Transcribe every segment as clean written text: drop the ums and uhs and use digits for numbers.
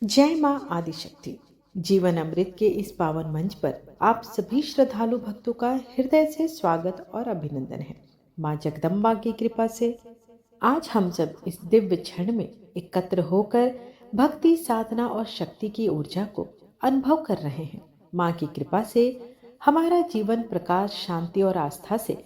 जय मां आदिशक्ति। जीवन अमृत के इस पावन मंच पर आप सभी श्रद्धालु भक्तों का हृदय से स्वागत और अभिनंदन है। मां जगदम्बा की कृपा से आज हम सब इस दिव्य क्षण में एकत्र होकर भक्ति साधना और शक्ति की ऊर्जा को अनुभव कर रहे हैं। मां की कृपा से हमारा जीवन प्रकाश शांति और आस्था से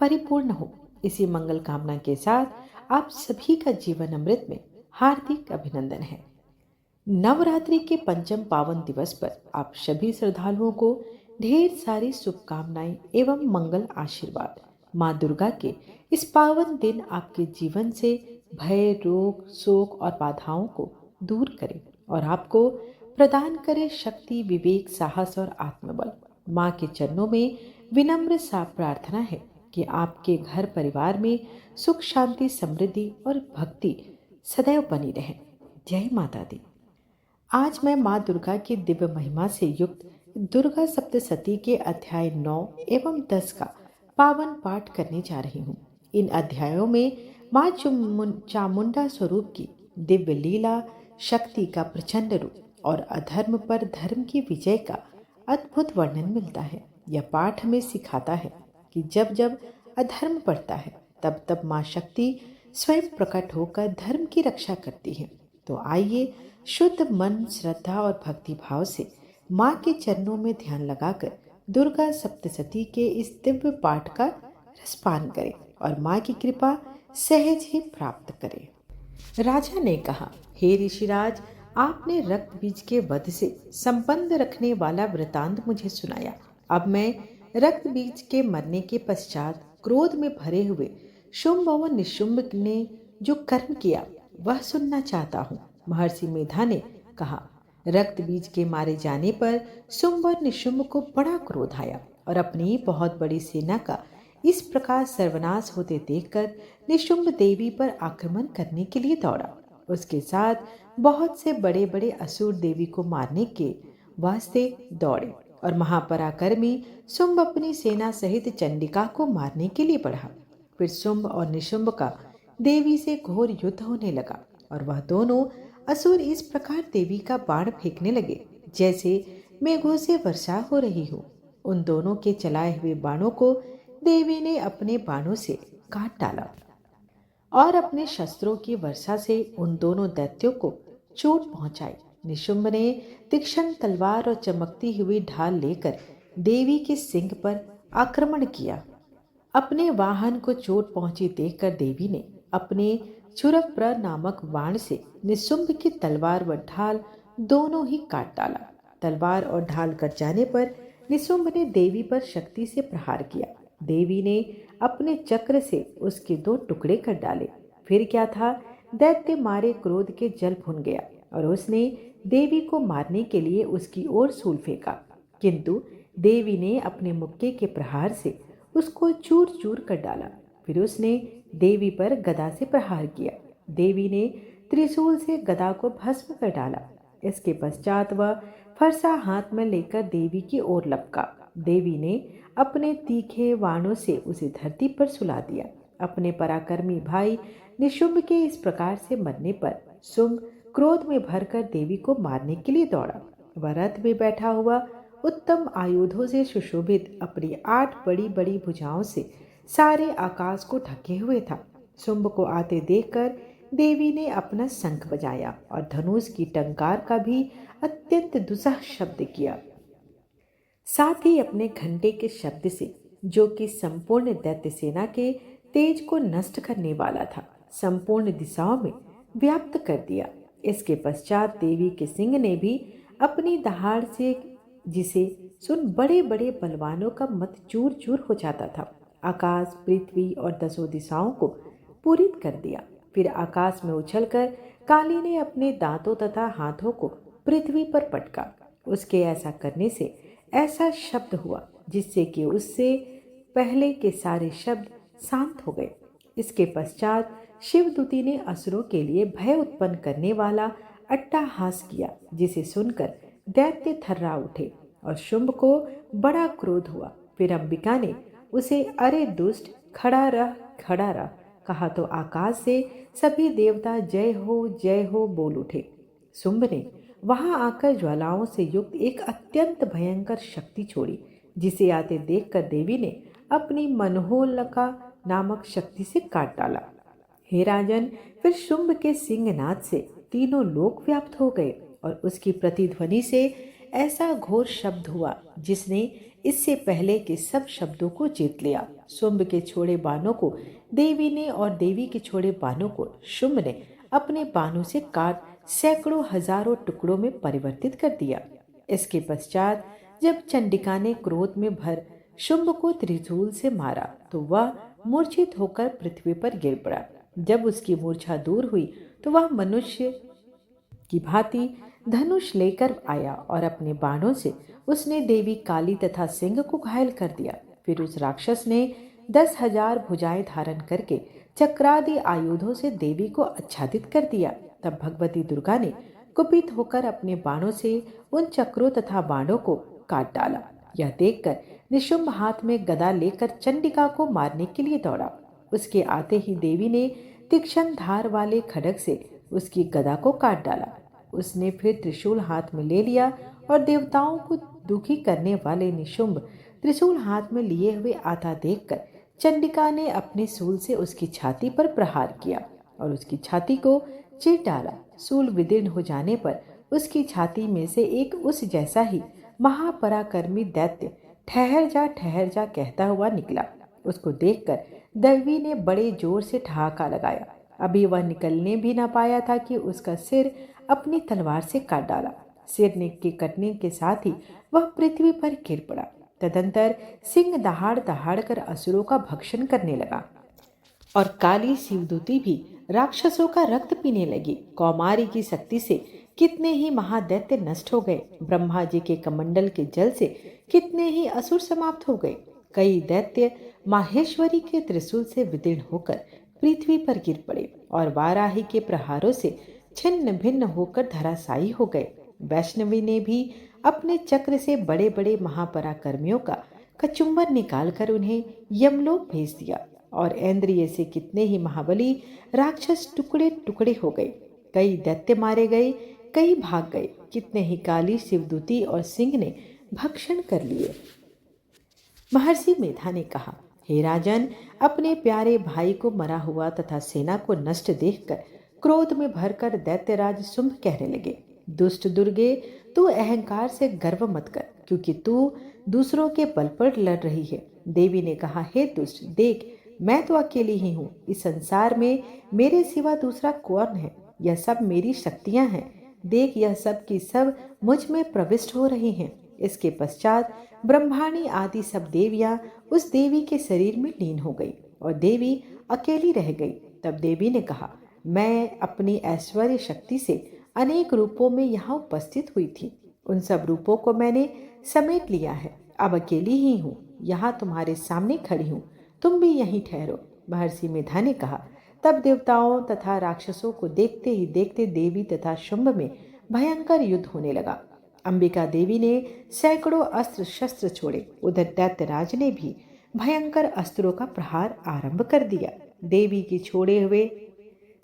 परिपूर्ण हो, इसी मंगल कामना के साथ आप सभी का जीवन अमृत में हार्दिक अभिनंदन है। नवरात्रि के पंचम पावन दिवस पर आप सभी श्रद्धालुओं को ढेर सारी शुभकामनाएं एवं मंगल आशीर्वाद। माँ दुर्गा के इस पावन दिन आपके जीवन से भय, रोग, शोक और बाधाओं को दूर करे और आपको प्रदान करे शक्ति, विवेक, साहस और आत्मबल। माँ के चरणों में विनम्र सा प्रार्थना है कि आपके घर परिवार में सुख, शांति, समृद्धि और भक्ति सदैव बनी रहे। जय माता दी। आज मैं माँ दुर्गा की दिव्य महिमा से युक्त दुर्गा सप्तशती के अध्याय 9 एवं 10 का पावन पाठ करने जा रही हूँ। इन अध्यायों में माँ चामुंडा स्वरूप की दिव्य लीला, शक्ति का प्रचंड रूप और अधर्म पर धर्म की विजय का अद्भुत वर्णन मिलता है। यह पाठ हमें सिखाता है कि जब जब अधर्म बढ़ता है तब तब माँ शक्ति स्वयं प्रकट होकर धर्म की रक्षा करती है। तो आइए शुद्ध मन, श्रद्धा और भक्ति भाव से माँ के चरणों में ध्यान लगाकर दुर्गा सप्तशती के इस दिव्य पाठ का रसपान करें और माँ की कृपा सहज ही प्राप्त करें। राजा ने कहा, हे ऋषिराज, आपने रक्त बीज के वध से संबंध रखने वाला वृतांत मुझे सुनाया। अब मैं रक्त बीज के मरने के पश्चात क्रोध में भरे हुए शुंभ और निशुंभ ने जो कर्म किया वह सुनना चाहता हूँ। महर्षि मेधा ने कहा, रक्त बीज के मारे जाने पर शुंभ और निशुंभ को बड़ा क्रोध आया और अपनी बहुत बड़ी सेना का इस प्रकार सर्वनाश होते देखकर निशुंभ देवी पर आक्रमण करने के लिए दौड़ा। उसके साथ बहुत से बड़े बड़े असुर देवी को मारने के वास्ते दौड़े और महापराक्रमी शुंभ अपनी सेना सहित चंडिका को मारने के लिए बढ़ा। फिर शुंभ और निशुंभ का देवी से घोर युद्ध होने लगा और वह दोनों असुर इस प्रकार देवी का बाण फेंकने लगे जैसे मेघों से वर्षा हो रही हो। उन दोनों के चलाए हुए बाणों को देवी ने अपने बाणों से काट डाला और अपने शस्त्रों की वर्षा से उन दोनों दैत्यों को चोट पहुंचाई। निशुंभ ने तीक्ष्ण तलवार और चमकती हुई ढाल लेकर देवी के सिंह पर आक्रमण किया। अपने वाहन को चोट पहुंची देखकर देवी ने अपने क्षुरप्र नामक बाण से निशुंभ की तलवार व ढाल दोनों ही काट डाला। तलवार और ढाल कट जाने पर निशुंभ ने देवी पर शक्ति से प्रहार किया। देवी ने अपने चक्र से उसके 2 टुकड़े कर डाले। फिर क्या था, दैत्य मारे क्रोध के जल भुन गया और उसने देवी को मारने के लिए उसकी ओर सूल फेंका, किंतु देवी ने अपने मुक्के के प्रहार से उसको चूर चूर कर डाला। फिर उसने देवी पर गदा से प्रहार किया। देवी ने त्रिशूल से गदा को भस्म कर डाला। इसके पश्चात वह फरसा हाथ में लेकर देवी की ओर लपका। देवी ने अपने तीखे बाणों से उसे धरती पर सुला दिया। अपने पराक्रमी भाई निशुंभ के इस प्रकार से मरने पर शुंभ क्रोध में भरकर देवी को मारने के लिए दौड़ा। वह रथ में बैठा हुआ उत्तम आयुधों से सुशोभित अपनी 8 बड़ी बड़ी भुजाओं से सारे आकाश को ढके हुए था। शुंभ को आते देखकर देवी ने अपना शंख बजाया और धनुष की टंकार का भी अत्यंत दुस्सह शब्द किया। साथ ही अपने घंटे के शब्द से, जो कि संपूर्ण दैत्य सेना के तेज को नष्ट करने वाला था, संपूर्ण दिशाओं में व्याप्त कर दिया। इसके पश्चात देवी के सिंह ने भी अपनी दहाड़ से, जिसे सुन बड़े बड़े बलवानों का मत चूर चूर हो जाता था, आकाश, पृथ्वी और 10 दिशाओं को पूरित कर दिया। फिर आकाश में उछलकर काली ने अपने दांतों तथा हाथों को पृथ्वी पर पटका। उसके ऐसा करने से ऐसा शब्द हुआ जिससे कि उससे पहले के सारे शब्द शांत हो गए। इसके पश्चात शिवदूती ने असुरों के लिए भय उत्पन्न करने वाला अट्टहास किया, जिसे सुनकर दैत्य थर्रा उठे और शुंभ को बड़ा क्रोध हुआ। फिर अंबिका ने उसे, अरे दुष्ट, खड़ा रह कहा तो आकाश से सभी देवता जय हो बोल उठे। शुंभ ने वहां आकर ज्वालाओं से युक्त एक अत्यंत भयंकर शक्ति छोड़ी, जिसे आते देखकर देवी ने अपनी मनोहलका नामक शक्ति से काट डाला। हे राजन, फिर शुंभ के सिंहनाद से तीनों लोक व्याप्त हो गए और उसकी प्रतिध्वनि से ऐसा घोर शब्द हुआ जिसने इससे पहले के सब शब्दों को जीत लिया। शुंभ के छोड़े बाणों को देवी ने और देवी के छोड़े बाणों को शुंभ ने अपने बाणों से काट सैकड़ों हजारों टुकड़ों में परिवर्तित कर दिया। इसके पश्चात जब चंडिका ने क्रोध में भर शुंभ को त्रिशूल से मारा तो वह मूर्छित होकर पृथ्वी पर गिर पड़ा। जब उसकी मूर्छा दूर हुई तो वह मनुष्य की भांति धनुष लेकर आया और अपने बाणों से उसने देवी काली तथा सिंह को घायल कर दिया। फिर उस राक्षस ने 10,000 भुजाएं धारण करके चक्रादि आयुधों से देवी को आच्छादित कर दिया। तब भगवती दुर्गा ने कुपित होकर अपने बाणों से उन चक्रों तथा बाणों को काट डाला। यह देखकर निशुंभ हाथ में गदा लेकर चंडिका को मारने के लिए दौड़ा। उसके आते ही देवी ने तीक्ष्ण धार वाले खड्ग से उसकी गदा को काट डाला। उसने फिर त्रिशूल हाथ में ले लिया और देवताओं को दुखी करने वाले निशुंभ त्रिशूल हाथ में लिए हुए आता देखकर चंडिका ने अपने सूल से उसकी छाती पर प्रहार किया और उसकी छाती को चीर डाला। सूल विदीर्ण हो जाने पर उसकी छाती में से एक उस जैसा ही महापराक्रमी दैत्य ठहर जा कहता हुआ निकला। उसको देखकर देवी ने बड़े जोर से ठहाका लगाया। अभी वह निकलने भी न पाया था कि उसका सिर अपनी तलवार से काट डाला। सिर के कटने के साथ ही वह पृथ्वी पर गिर पड़ा। तदंतर सिंह दहाड़ दहाड़ कर असुरों का भक्षण करने लगा और काली शिवदूती भी राक्षसों का रक्त पीने लगी। कौमारी की शक्ति से कितने ही महादैत्य नष्ट हो गए। ब्रह्मा जी के कमंडल के जल से कितने ही असुर समाप्त हो गए। कई दैत्य माहेश्वरी के त्रिशूल से विदीर्ण होकर पृथ्वी पर गिर पड़े और वाराही के प्रहारों से छिन्न भिन्न होकर धराशायी हो गए। वैष्णवी ने भी अपने चक्र से बड़े बड़े महापराक्रमियों का कचुम्बर निकालकर उन्हें यमलोक भेज दिया और इंद्रिय से कितने ही महाबली राक्षस टुकड़े टुकड़े हो गए। कई दैत्य मारे गए, कई भाग गए। कितने ही काली शिवदूती और सिंह ने भक्षण कर लिए। महर्षि मेधा ने कहा, हे राजन, अपने प्यारे भाई को मरा हुआ तथा सेना को नष्ट देखकर क्रोध में भरकर दैत्यराज शुंभ कहने लगे, दुष्ट दुर्गे, तू अहंकार से गर्व मत कर, क्योंकि तू दूसरों के बल पर लड़ रही है। देवी ने कहा, हे दुष्ट, देख, मैं तो अकेली ही हूँ। इस संसार में मेरे सिवा दूसरा कौन है? यह सब मेरी शक्तियां हैं। देख, यह सब की सब मुझ में प्रविष्ट हो रही हैं। इसके पश्चात ब्रह्माणी आदि सब देवियां उस देवी के शरीर में लीन हो गई और देवी अकेली रह गई। तब देवी ने कहा, मैं अपनी ऐश्वर्य शक्ति से अनेक रूपों में यहाँ उपस्थित हुई थी। उन सब रूपों को मैंने समेट लिया है। अब अकेली ही हूँ, यहाँ तुम्हारे सामने खड़ी हूँ। तुम भी यहीं ठहरो। महर्षि मेधा ने कहा। तब देवताओं तथा राक्षसों को देखते ही देखते देवी तथा शुंभ में भयंकर युद्ध होने लगा। अंबिका देवी ने सैकड़ों अस्त्र शस्त्र छोड़े। उधर दैत्यराज ने भी भयंकर अस्त्रों का प्रहार आरंभ कर दिया। देवी की छोड़े हुए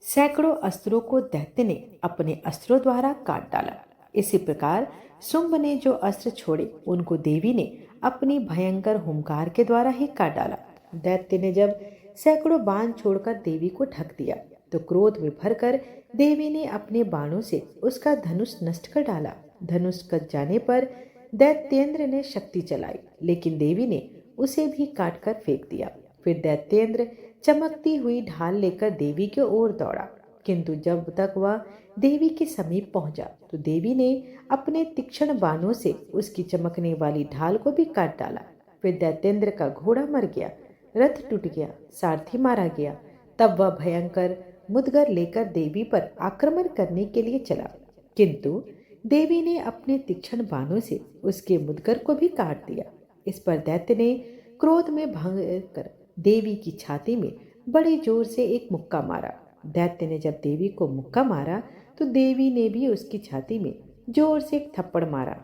सैकड़ों अस्त्रों को दैत्य ने अपने अस्त्रों द्वारा काट डाला। इसी प्रकार शुंभ ने जो अस्त्र छोड़े उनको देवी ने अपनी भयंकर हुंकार के द्वारा ही काट डाला। दैत्य ने जब सैकड़ों बाण छोड़कर देवी को ढक दिया तो क्रोध में भरकर देवी ने अपने बाणों से उसका धनुष नष्ट कर डाला। धनुष कट जाने पर दैत्येंद्र ने शक्ति चलाई, लेकिन देवी ने उसे भी काट कर फेंक दिया। फिर दैत्येंद्र चमकती हुई ढाल लेकर देवी की ओर दौड़ा, किंतु जब तक वह देवी के समीप पहुंचा तो देवी ने अपने तीक्ष्ण बाणों से उसकी चमकने वाली ढाल को भी काट डाला। फिर दैत्येंद्र का घोड़ा मर गया, रथ टूट गया, सारथी मारा गया। तब वह भयंकर मुदगर लेकर देवी पर आक्रमण करने के लिए चला, किंतु देवी ने अपने तीक्ष्ण बाणों से उसके मुदगर को भी काट दिया। इस पर दैत्य ने क्रोध में भंग कर देवी की छाती में बड़े जोर से एक मुक्का मारा। दैत्य ने जब देवी को मुक्का मारा तो देवी ने भी उसकी छाती में जोर से एक थप्पड़ मारा।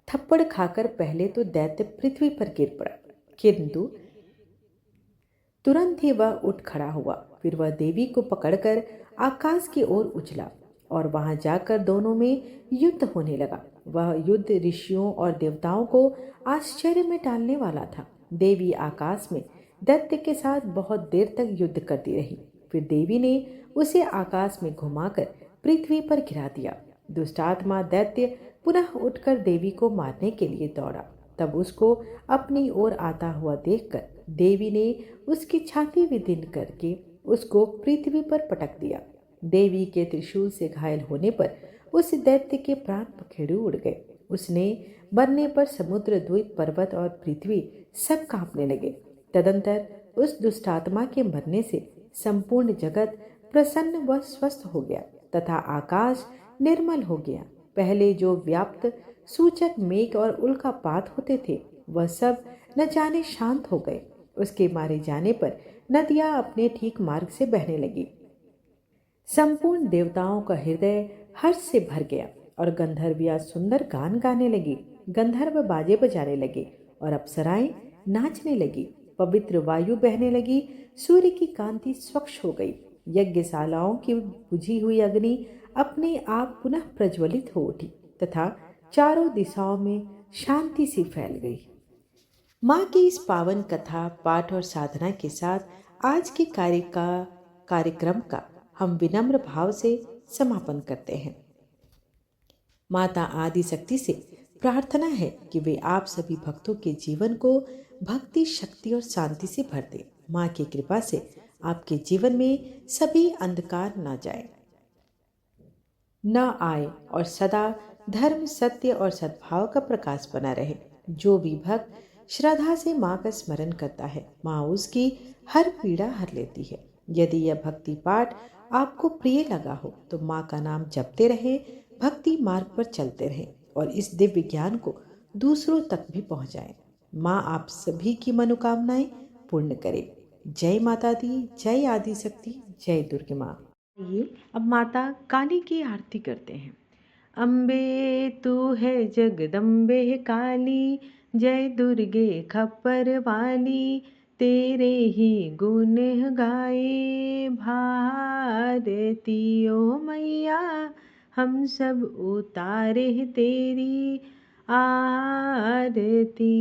थप्पड़ खाकर पहले तो दैत्य पृथ्वी पर गिर पड़ा, किंतु तुरंत ही वह उठ खड़ा हुआ। फिर वह देवी को पकड़कर आकाश की ओर उछला और वहां जाकर दोनों में युद्ध होने लगा। वह युद्ध ऋषियों और देवताओं को आश्चर्य में डालने वाला था। देवी आकाश में दैत्य के साथ बहुत देर तक युद्ध करती रही। फिर देवी ने उसे आकाश में घुमाकर पृथ्वी पर गिरा दिया। दुष्टात्मा दैत्य पुनः उठकर देवी को मारने के लिए दौड़ा। तब उसको अपनी ओर आता हुआ देखकर देवी ने उसकी छाती विदीर्ण करके उसको पृथ्वी पर पटक दिया। देवी के त्रिशूल से घायल होने पर उस दैत्य के प्राण पखेरु उड़ गए। उसने मरने पर समुद्र, द्वीप, पर्वत और पृथ्वी सब कांपने लगे। तदंतर उस दुष्टात्मा के मरने से संपूर्ण जगत प्रसन्न व स्वस्थ हो गया तथा आकाश निर्मल हो गया। पहले जो व्याप्त सूचक मेघ और उल्कापात होते थे वह सब न जाने शांत हो गए। उसके मारे जाने पर नदियां अपने ठीक मार्ग से बहने लगी। संपूर्ण देवताओं का हृदय हर्ष से भर गया और गंधर्वियां सुंदर गान गाने लगी। गंधर्व बाजे बजाने लगे और अप्सराएं नाचने लगी। पवित्र वायु बहने लगी। सूर्य की कांति स्वच्छ हो गई। यज्ञशालाओं की बुझी हुई अग्नि अपने आप पुनः प्रज्वलित हो उठी तथा चारों दिशाओं में शांति सी फैल गई। माँ की इस पावन कथा, पाठ और साधना के साथ आज के कार्यक्रम का हम विनम्र भाव से समापन करते हैं। माता आदि शक्ति से प्रार्थना है कि वे आप सभी भक्तों के जीवन को भक्ति, शक्ति और शांति से भर दे। माँ की कृपा से आपके जीवन में सभी अंधकार न आए और सदा धर्म, सत्य और सद्भाव का प्रकाश बना रहे। जो भी भक्त श्रद्धा से माँ का स्मरण करता है, माँ उसकी हर पीड़ा हर लेती है। यदि यह भक्ति पाठ आपको प्रिय लगा हो तो माँ का नाम जपते रहे, भक्ति मार्ग पर चलते रहें और इस दिव्य ज्ञान को दूसरों तक भी पहुंचाएं। माँ आप सभी की मनोकामनाएं पूर्ण करे। जय माता दी, जय आदि शक्ति, जय दुर्गे माँ। ये अब माता काली की आरती करते हैं। अम्बे तू है जगदम्बे काली, जय दुर्गे खप्पर वाली, तेरे ही गुण गाए भारती ओ मैया, हम सब उतारे तेरी आरती।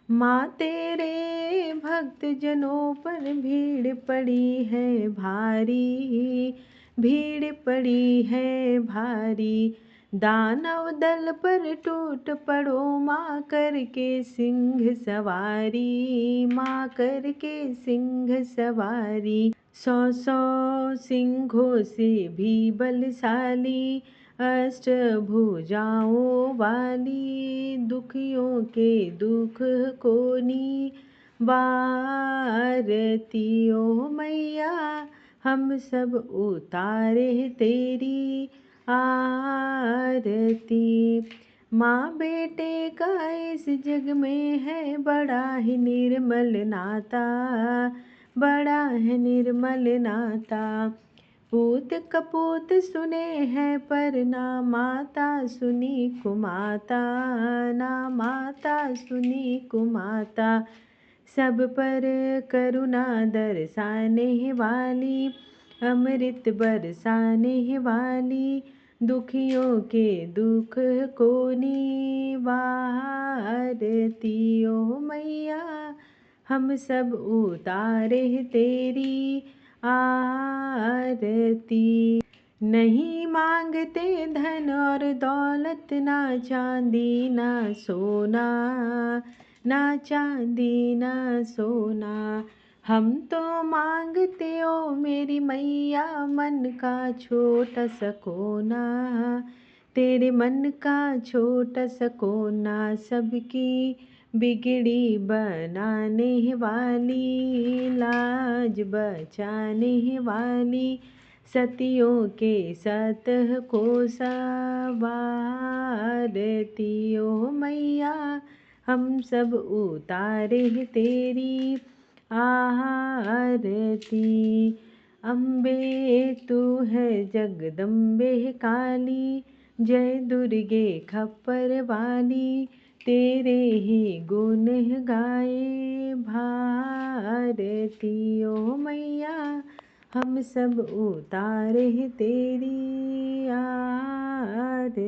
माँ तेरे भक्त जनों पर भीड़ पड़ी है भारी, भीड़ पड़ी है भारी, दानव दल पर टूट पड़ो माँ करके सिंह सवारी, माँ करके सिंह सवारी। 100 सिंहों से भी बलशाली, अष्टभुजाओं वाली, दुखियों के दुख को निवारती ओ मैया, हम सब उतारे तेरी आरती। माँ बेटे का इस जग में है बड़ा ही निर्मल नाता, बड़ा है निर्मल नाता। पूत कपूत सुने हैं पर ना माता सुनी कुमाता, ना माता सुनी कुमाता। सब पर करुणा दर्शाने वाली, अमृत बरसाने वाली, दुखियों के दुख को निवारती ओ मैया, हम सब उतारे तेरी आरती। नहीं मांगते धन और दौलत, ना चांदी ना सोना, ना चांदी ना सोना, हम तो मांगते ओ मेरी मैया मन का छोटा सा कोना, तेरे मन का छोटा सा कोना। सबकी बिगड़ी बनाने वाली, लाज बचाने वाली, सतियों के सत को सवारती ओ मैया, हम सब उतारे तेरी आरती। अम्बे तू है जगदम्बे काली, जय दुर्गे खप्पर वाली, तेरे ही गुण गाए भारती ओ मैया, हम सब उतारे हैं तेरी आरती।